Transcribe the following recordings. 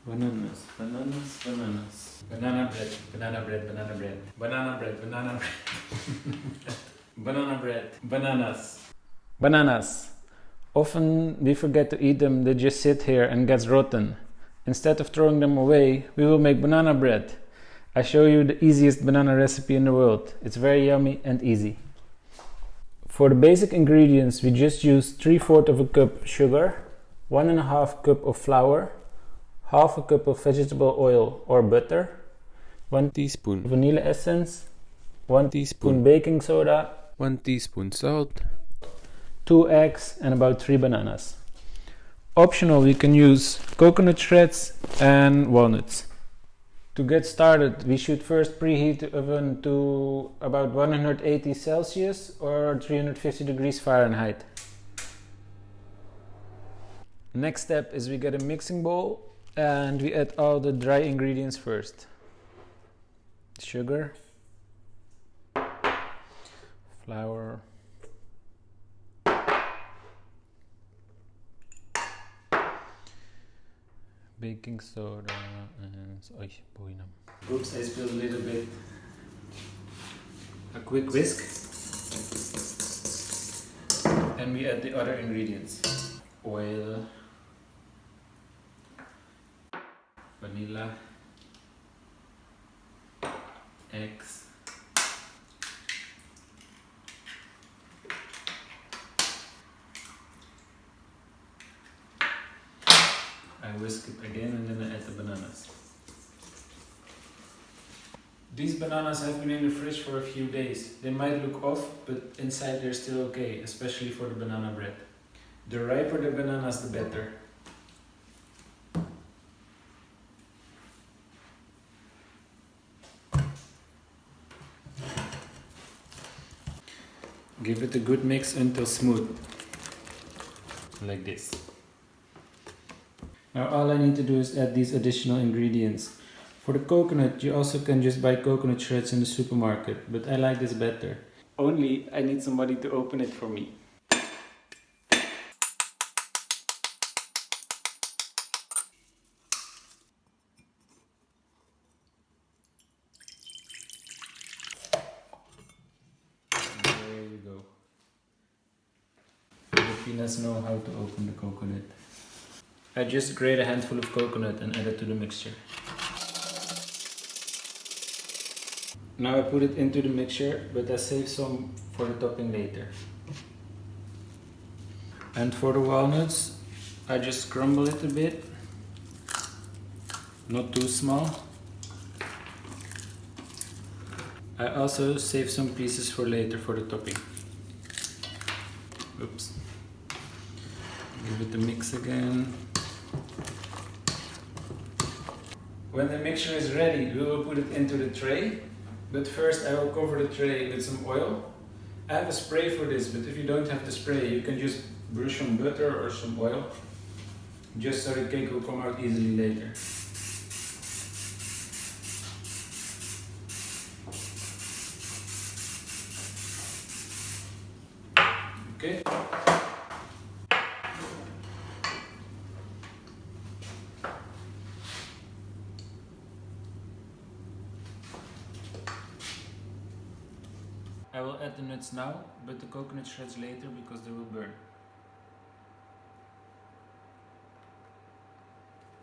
Bananas, bananas, bananas. Banana bread, banana bread, banana bread. Banana bread, banana bread. Banana bread, bananas. Bananas. Often we forget to eat them, they just sit here and gets rotten. Instead of throwing them away, we will make banana bread. I show you the easiest banana recipe in the world. It's very yummy and easy. For the basic ingredients, we just use 3/4 of a cup sugar, 1.5 cup of flour, half a cup of vegetable oil or butter, 1 teaspoon vanilla essence, 1 teaspoon baking soda, 1 teaspoon salt, 2 eggs and about 3 bananas. Optional, we can use coconut shreds and walnuts. To get started, we should first preheat the oven to about 180 Celsius or 350 degrees Fahrenheit. Next step is we get a mixing bowl and we add all the dry ingredients first. Sugar, flour, baking soda and oops, I spilled a little bit. A quick whisk and we add the other ingredients. Oil, vanilla, eggs, I whisk it again and then I add the bananas. These bananas have been in the fridge for a few days. They might look off, but inside they're still okay, especially for the banana bread. The riper the bananas, the better. Give it a good mix until smooth, like this. Now all I need to do is add these additional ingredients. For the coconut, you also can just buy coconut shreds in the supermarket, but I like this better. Only I need somebody to open it for me. There you go. Filipinos know how to open the coconut. I just grate a handful of coconut and add it to the mixture. Now I put it into the mixture, but I save some for the topping later. And for the walnuts, I just crumble it a bit, not too small. I also save some pieces for later for the topping. Oops. Give it a mix again. When the mixture is ready, we will put it into the tray. But first I will cover the tray with some oil. I have a spray for this, but if you don't have the spray, you can just brush some butter or some oil, just so the cake will come out easily later. Okay. I will add the nuts now, but the coconut shreds later because they will burn.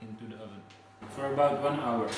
Into the oven for about 1 hour.